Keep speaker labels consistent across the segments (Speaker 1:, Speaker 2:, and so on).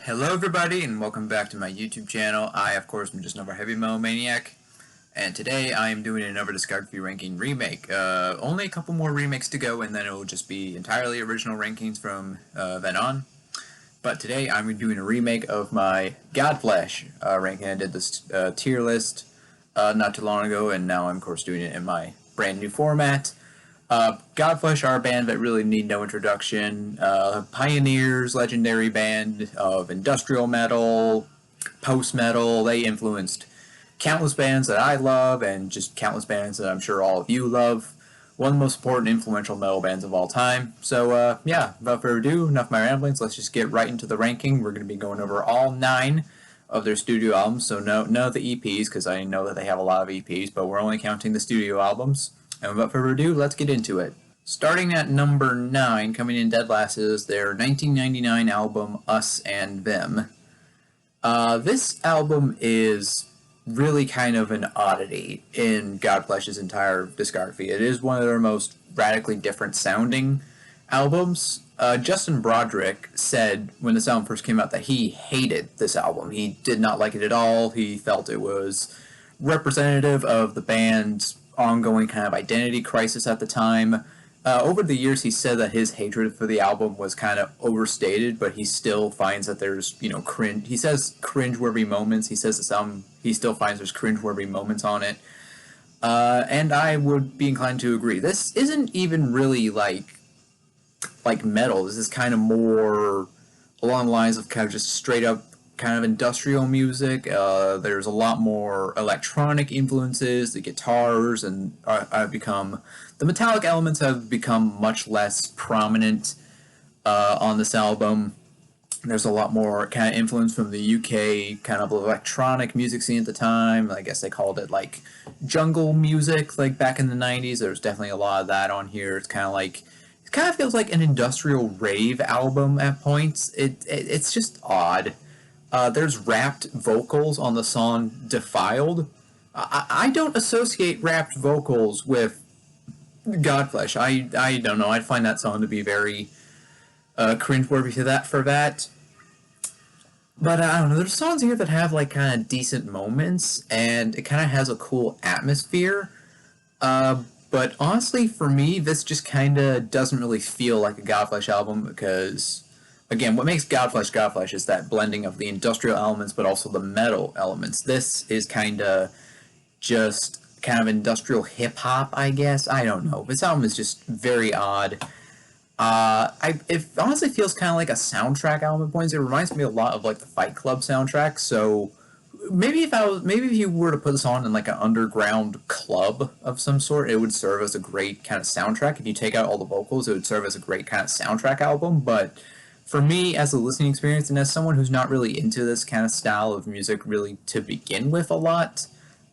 Speaker 1: Hello everybody and welcome back to my YouTube channel. I of course am just another heavy metal maniac, and today I am doing another discography ranking remake. Only a couple more remakes to go and then it will just be entirely original rankings from then on. But today I'm doing a remake of my Godflesh ranking. I did this tier list not too long ago, and now I'm of course doing it in my brand new format. Godflesh are a band that really need no introduction. Pioneers, legendary band of industrial metal, post-metal. They influenced countless bands that I love and just countless bands that I'm sure all of you love. One of the most important influential metal bands of all time. So yeah, without further ado, enough of my ramblings. Let's just get right into the ranking. We're going to be going over all 9 of their studio albums. So none of the EPs, because I know that they have a lot of EPs, but we're only counting the studio albums. And without further ado, let's get into it. Starting at number 9, coming in dead last, is their 1999 album, Us and Them. This album is really kind of an oddity in Godflesh's entire discography. It is one of their most radically different sounding albums. Justin Broderick said when this album first came out that he hated this album. He did not like it at all. He felt it was representative of the band's ongoing kind of identity crisis at the time. Over the years, he said that his hatred for the album was kind of overstated, but he still finds that there's, cringe. He says cringe-worthy moments. He says this album, he still finds there's cringe-worthy moments on it. And I would be inclined to agree. This isn't even really like metal. This is kind of more along the lines of kind of just straight up kind of industrial music. There's a lot more electronic influences. The guitars and the metallic elements have become much less prominent on this album. There's a lot more kind of influence from the UK kind of electronic music scene at the time. I guess they called it like jungle music, like back in the 90s. There's definitely a lot of that on here. It kind of feels like an industrial rave album at points. It's just odd. There's rapped vocals on the song Defiled. I don't associate rapped vocals with Godflesh. I don't know. I'd find that song to be very cringeworthy for that. But I don't know. There's songs here that have like kind of decent moments, and it kind of has a cool atmosphere. But honestly, for me, this just kind of doesn't really feel like a Godflesh album because, again, what makes Godflesh Godflesh is that blending of the industrial elements but also the metal elements. This is kind of just kind of industrial hip-hop, I guess. I don't know. This album is just very odd. It honestly feels kind of like a soundtrack album at points. It reminds me a lot of like the Fight Club soundtrack. So maybe if you were to put this on in like an underground club of some sort, it would serve as a great kind of soundtrack. If you take out all the vocals, it would serve as a great kind of soundtrack album. But for me, as a listening experience, and as someone who's not really into this kind of style of music really to begin with a lot,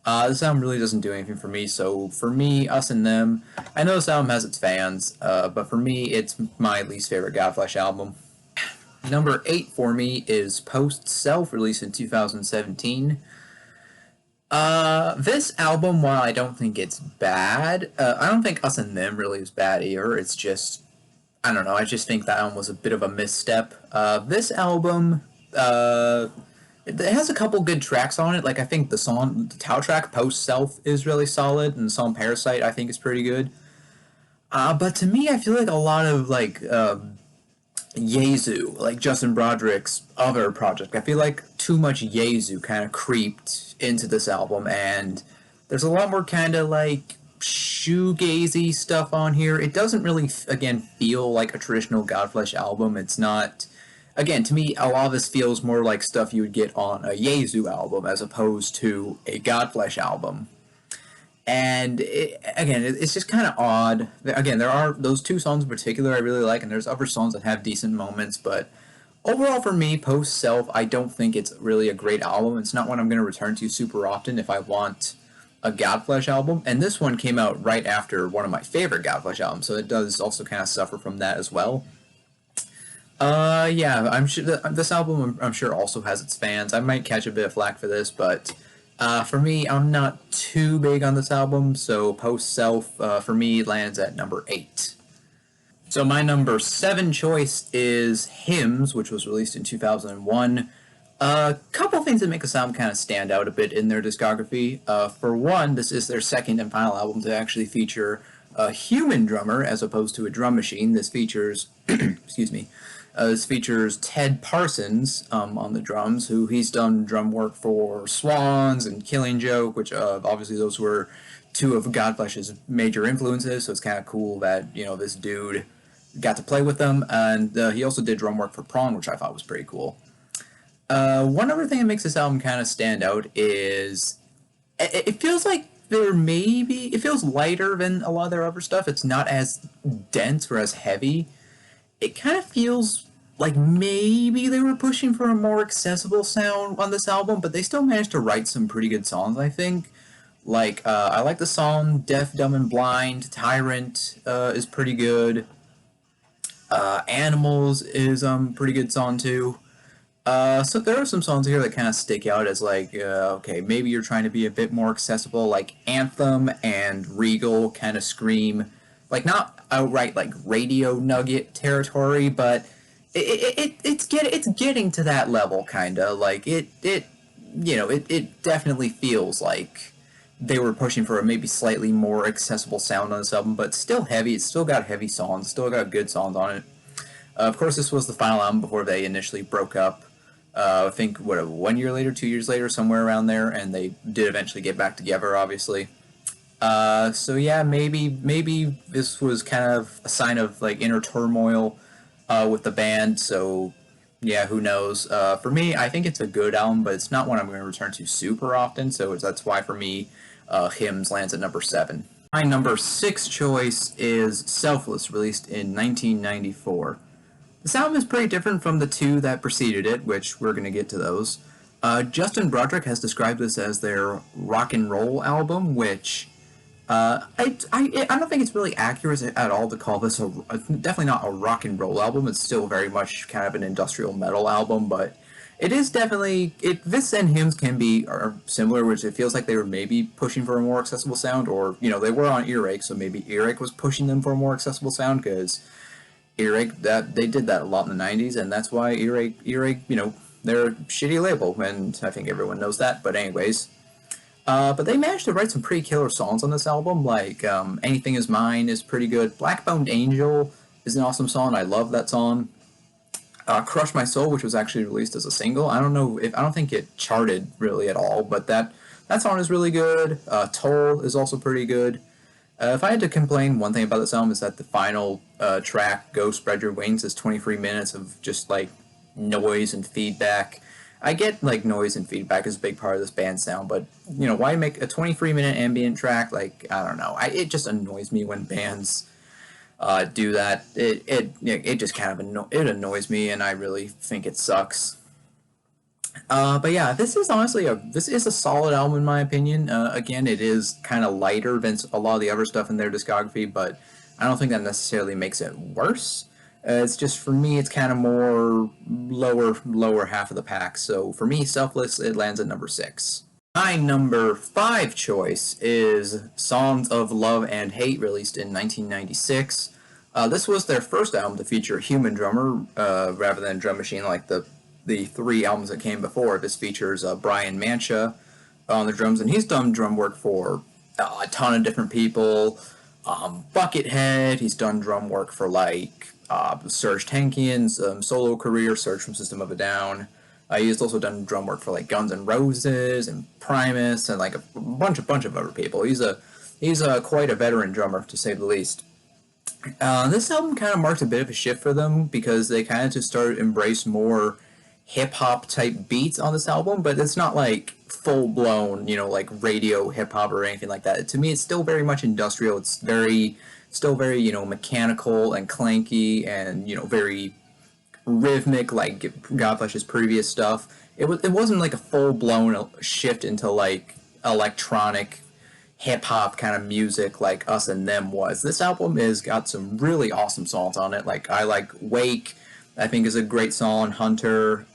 Speaker 1: this album really doesn't do anything for me. So for me, Us and Them, I know this album has its fans, but for me, it's my least favorite Godflesh album. Number 8 for me is Post Self, released in 2017. This album, while I don't think it's bad, I don't think Us and Them really is bad either. It's just, I don't know, I just think that album was a bit of a misstep. This album, it has a couple good tracks on it. Like, I think the title track, Post Self, is really solid, and the song Parasite, I think, is pretty good. But to me, I feel like a lot of, like, Yezu, like Justin Broderick's other project, I feel like too much Yezu kind of creeped into this album, and there's a lot more kind of, like, shoegazy stuff on here. It doesn't really, again, feel like a traditional Godflesh album. It's not... Again, to me, a lot of this feels more like stuff you would get on a Yezu album as opposed to a Godflesh album. And, it's just kind of odd. Again, there are those 2 songs in particular I really like, and there's other songs that have decent moments, but overall for me, Post Self, I don't think it's really a great album. It's not one I'm going to return to super often if I want a Godflesh album, and this one came out right after one of my favorite Godflesh albums, so it does also kind of suffer from that as well. Yeah, I'm sure this album, I'm sure, also has its fans. I might catch a bit of flack for this, but for me, I'm not too big on this album, so Post Self, for me, lands at number 8. So my number 7 choice is Hymns, which was released in 2001. A couple things that make the album kind of stand out a bit in their discography. For one, this is their second and final album to actually feature a human drummer as opposed to a drum machine. This features, excuse me, this features Ted Parsons on the drums, who he's done drum work for Swans and Killing Joke, which obviously those were two of Godflesh's major influences. So it's kind of cool that this dude got to play with them, and he also did drum work for Prawn, which I thought was pretty cool. One other thing that makes this album kind of stand out is it feels like it feels lighter than a lot of their other stuff. It's not as dense or as heavy. It kind of feels like maybe they were pushing for a more accessible sound on this album, but they still managed to write some pretty good songs, I think. Like, I like the song Deaf, Dumb, and Blind. Tyrant is pretty good. Animals is pretty good song too. So there are some songs here that kind of stick out as like, okay, maybe you're trying to be a bit more accessible. Like Anthem and Regal kind of scream, like not outright like radio nugget territory, but it's getting to that level kind of. Like it definitely feels like they were pushing for a maybe slightly more accessible sound on this album, but still heavy. It's still got heavy songs, still got good songs on it. Of course, this was the final album before they initially broke up. I think, 1 year later, 2 years later, somewhere around there, and they did eventually get back together, obviously. So yeah, maybe this was kind of a sign of like inner turmoil with the band. So yeah, who knows? For me, I think it's a good album, but it's not one I'm going to return to super often. So that's why for me, Hymns lands at number 7. My number 6 choice is Selfless, released in 1994. This album is pretty different from the two that preceded it, which we're going to get to those. Justin Broderick has described this as their rock and roll album, which I don't think it's really accurate at all to call this definitely not a rock and roll album. It's still very much kind of an industrial metal album, but it is definitely this and Hymns can be are similar, which it feels like they were maybe pushing for a more accessible sound, or they were on Earache, so maybe Earache was pushing them for a more accessible sound because Earache, that they did that a lot in the 90s, and that's why Earache, they're a shitty label, and I think everyone knows that, but anyways. But they managed to write some pretty killer songs on this album, like Anything Is Mine is pretty good. Black-Boned Angel is an awesome song, I love that song. Crush My Soul, which was actually released as a single, I don't think it charted really at all, but that song is really good. Toll is also pretty good. If I had to complain, one thing about this album is that the final track, Go Spread Your Wings, is 23 minutes of just like noise and feedback. I get like noise and feedback is a big part of this band's sound, but why make a 23-minute ambient track? Like, I don't know. It just annoys me when bands do that. It just kind of it annoys me, and I really think it sucks. But yeah, this is honestly a solid album in my opinion. Again, it is kind of lighter than a lot of the other stuff in their discography, but I don't think that necessarily makes it worse. It's just for me, it's kind of more lower half of the pack. So for me, Selfless, it lands at number 6. My number 5 choice is Songs of Love and Hate, released in 1996. This was their first album to feature a human drummer rather than a drum machine like the 3 albums that came before. This features Brian Mancha on the drums, and he's done drum work for a ton of different people. Buckethead, he's done drum work for like Serj Tankian's solo career, Serj from System of a Down. He's also done drum work for like Guns N' Roses and Primus and like a bunch of other people. He's quite a veteran drummer, to say the least. This album kind of marked a bit of a shift for them because they kind of just started to embrace more hip-hop type beats on this album, but it's not like full-blown, like radio hip-hop or anything like that. To me, it's still very much industrial. It's still very, mechanical and clanky and, very rhythmic, like Godflesh's previous stuff. It wasn't like a full-blown shift into like electronic hip-hop kind of music like Us and Them was. This album has got some really awesome songs on it. Like, I like Wake, I think is a great song. Hunter,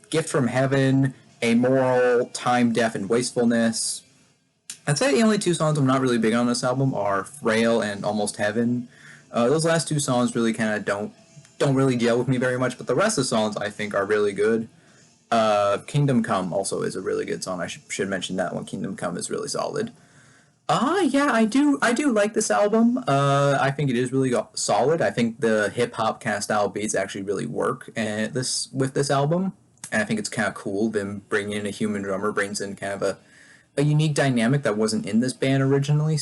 Speaker 1: Gift from Heaven, Amoral, Time, Death, and Wastefulness. I'd say the only 2 songs I'm not really big on this album are Frail and Almost Heaven. Those last two songs really kind of don't really gel with me very much, but the rest of the songs I think are really good. Kingdom Come also is a really good song. I should mention that one. Kingdom Come is really solid. Yeah, I do like this album. I think it is really solid. I think the hip hop kind of style beats actually really work and this with this album, and I think it's kind of cool. Them bringing in a human drummer brings in kind of a unique dynamic that wasn't in this band originally.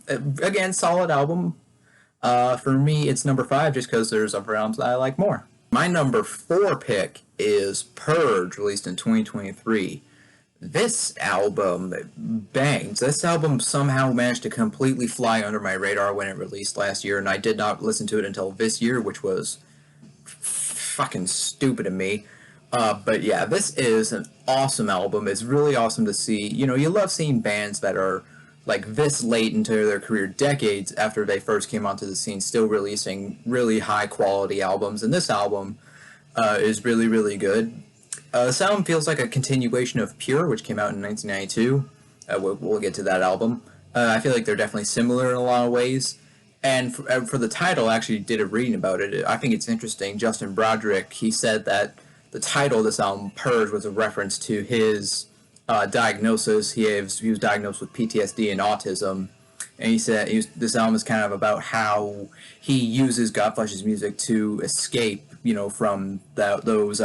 Speaker 1: Again, solid album. For me, it's number 5 just because there's other albums that I like more. My number 4 pick is Purge, released in 2023. This album bangs. This album somehow managed to completely fly under my radar when it released last year, and I did not listen to it until this year, which was fucking stupid of me. But yeah, this is an awesome album. It's really awesome to see. You know, you love seeing bands that are like this late into their career, decades after they first came onto the scene, still releasing really high quality albums. And this album is really, really good. This album feels like a continuation of Pure, which came out in 1992. We'll get to that album. I feel like they're definitely similar in a lot of ways. And for the title, I actually did a reading about it. I think it's interesting. Justin Broderick, he said that the title of this album, Purge, was a reference to his diagnosis. He was diagnosed with PTSD and autism. And he said this album is kind of about how he uses Godflesh's music to escape, you know, from those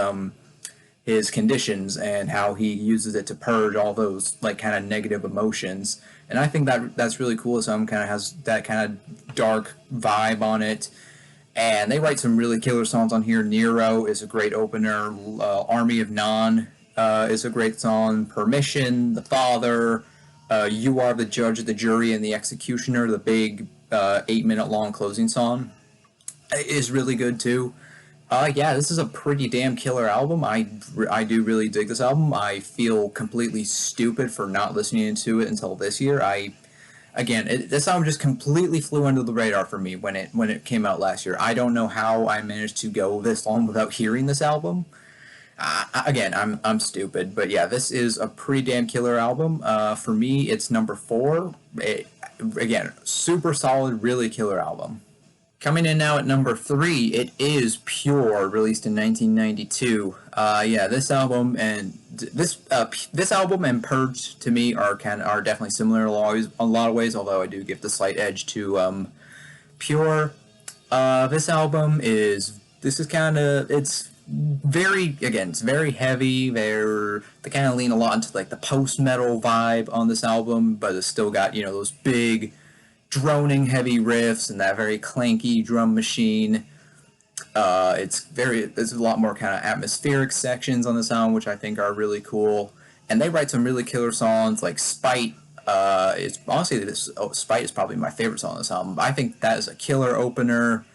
Speaker 1: his conditions, and how he uses it to purge all those like kind of negative emotions. And I think that's really cool. This album kind of has that kind of dark vibe on it. And they write some really killer songs on here. Nero is a great opener. Army of Non is a great song. Permission, The Father, You Are the Judge, the Jury, and the Executioner, the big 8-minute long closing song, is really good too. Yeah, this is a pretty damn killer album. I do really dig this album. I feel completely stupid for not listening to it until this year. This album just completely flew under the radar for me when it came out last year. I don't know how I managed to go this long without hearing this album. I'm stupid, but yeah, this is a pretty damn killer album. For me, it's number 4. Again, super solid, really killer album. Coming in now at number 3, it is Pure, released in 1992. Yeah, this album and this album and Purge to me are definitely similar in a lot of ways. Although I do give the slight edge to Pure. This album is it's very heavy. They kind of lean a lot into like the post metal vibe on this album, but it's still got, you know, those big droning heavy riffs and that very clanky drum machine. There's a lot more kind of atmospheric sections on this album, which I think are really cool. And they write some really killer songs like Spite. Spite is probably my favorite song on this album. I think that is a killer opener.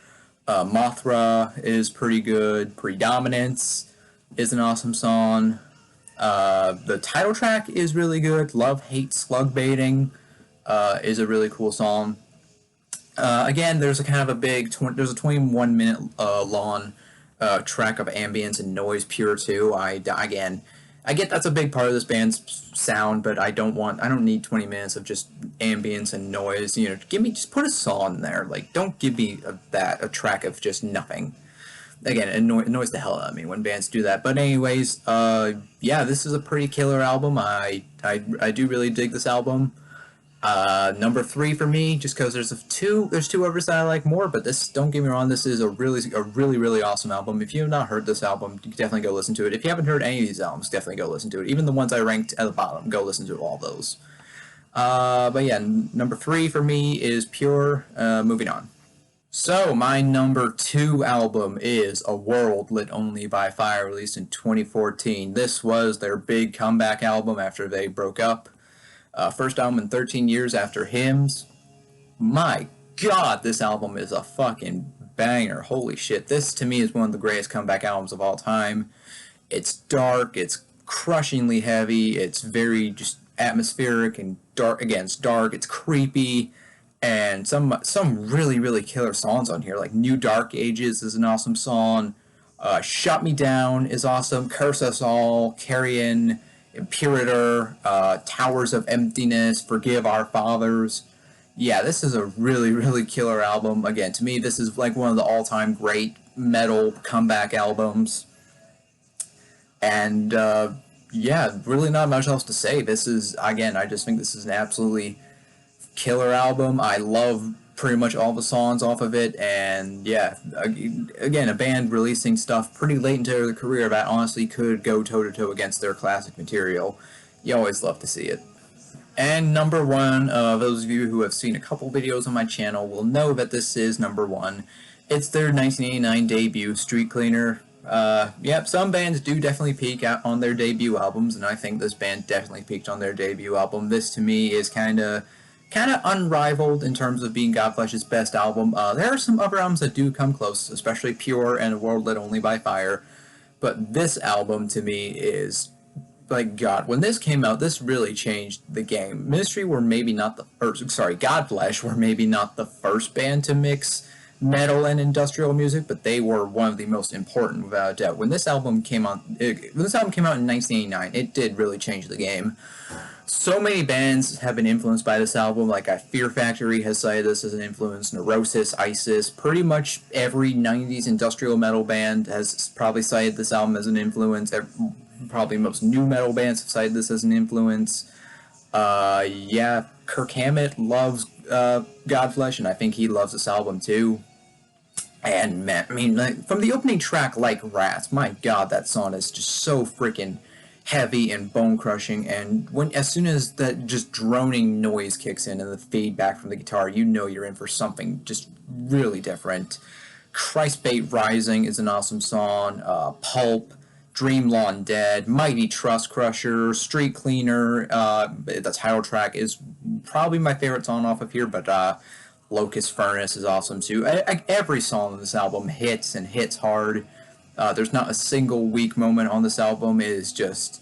Speaker 1: Mothra is pretty good. Predominance is an awesome song. The title track is really good. Love, Hate, Slug Baiting is a really cool song. Again, there's a kind of there's a 21-minute long track of ambience and noise, Pure too. I get that's a big part of this band's sound, but I don't need 20 minutes of just ambience and noise. You know, just put a song in there. Like, don't give me a track of just nothing. Again, it annoys the hell out of me when bands do that. But anyways, yeah, this is a pretty killer album. I do really dig this album. Number 3 for me, just because there's two others that I like more, but don't get me wrong, this is a really awesome album. If you have not heard this album, you can definitely go listen to it. If you haven't heard any of these albums, definitely go listen to it. Even the ones I ranked at the bottom, go listen to all those. But yeah, number 3 for me is Pure. Moving on. So, my number 2 album is A World Lit Only by Fire, released in 2014. This was their big comeback album after they broke up. First album in 13 years after Hymns. My God, this album is a fucking banger. Holy shit. This, to me, is one of the greatest comeback albums of all time. It's dark. It's crushingly heavy. It's very just atmospheric and dark. Again, it's dark. It's creepy. And some really killer songs on here. Like New Dark Ages is an awesome song. Shut Me Down is awesome. Curse Us All. Carrion. Imperator, Towers of Emptiness, Forgive Our Fathers. Yeah, this is a really, really killer album. Again, to me, this is like one of the all-time great metal comeback albums. And yeah, really not much else to say. This is, again, I just think this is an absolutely killer album. I love pretty much all the songs off of it. And yeah, again, a band releasing stuff pretty late into their career that honestly could go toe-to-toe against their classic material. You always love to see it. And number one, those of you who have seen a couple videos on my channel will know that this is number one. It's their 1989 debut, Street Cleaner. Yep, some bands do definitely peak out on their debut albums, and I think this band definitely peaked on their debut album. This, to me, is kind of unrivaled in terms of being Godflesh's best album. There are some other albums that do come close, especially Pure and A World Lit Only by Fire. But this album, to me, is like, God, when this came out, this really changed the game. Ministry were maybe not the, or sorry, Godflesh were maybe not the first band to mix metal and industrial music, but they were one of the most important, without a doubt. When this album came out, when this album came out in 1989, it did really change the game. So many bands have been influenced by this album. Like, Fear Factory has cited this as an influence. Neurosis, ISIS, pretty much every 90s industrial metal band has probably cited this album as an influence. Probably most new metal bands have cited this as an influence. Yeah, Kirk Hammett loves Godflesh, and I think he loves this album too. And man, I mean, like, from the opening track, Like Rats, my God, that song is just so freaking heavy and bone crushing. And as soon as that just droning noise kicks in and the feedback from the guitar, you know you're in for something just really different. Christbait Rising is an awesome song. Pulp, Dream Long Dead, Mighty Trust Crusher, Street Cleaner. The title track is probably my favorite song off of here, but Locust Furnace is awesome too. Every song on this album hits and hits hard. There's not a single weak moment on this album. It is just,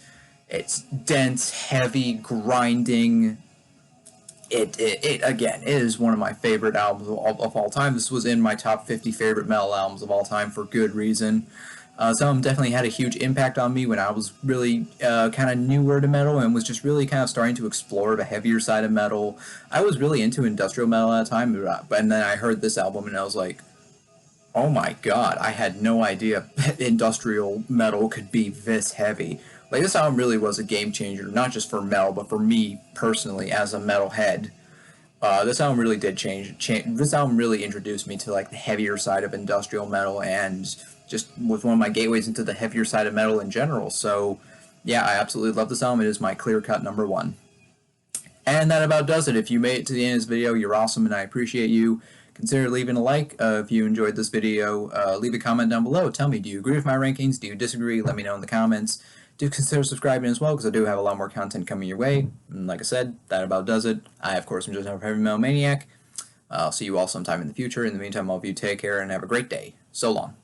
Speaker 1: it's dense, heavy, grinding. It again, it is one of my favorite albums of all time. This was in my top 50 favorite metal albums of all time for good reason. Some of them definitely had a huge impact on me when I was really kind of newer to metal and was just really kind of starting to explore the heavier side of metal. I was really into industrial metal at the time, and then I heard this album and I was like, oh my God, I had no idea industrial metal could be this heavy. Like, this album really was a game changer, not just for metal, but for me personally as a metalhead. This album really did change. This album really introduced me to like the heavier side of industrial metal, and just was one of my gateways into the heavier side of metal in general. So, yeah, I absolutely love this album. It is my clear-cut number one. And that about does it. If you made it to the end of this video, you're awesome, and I appreciate you. Consider leaving a like if you enjoyed this video. Leave a comment down below. Tell me, do you agree with my rankings? Do you disagree? Let me know in the comments. Do consider subscribing as well, because I do have a lot more content coming your way. And like I said, that about does it. I, of course, am just another Heavy Metal Maniac. I'll see you all sometime in the future. In the meantime, all of you take care and have a great day. So long.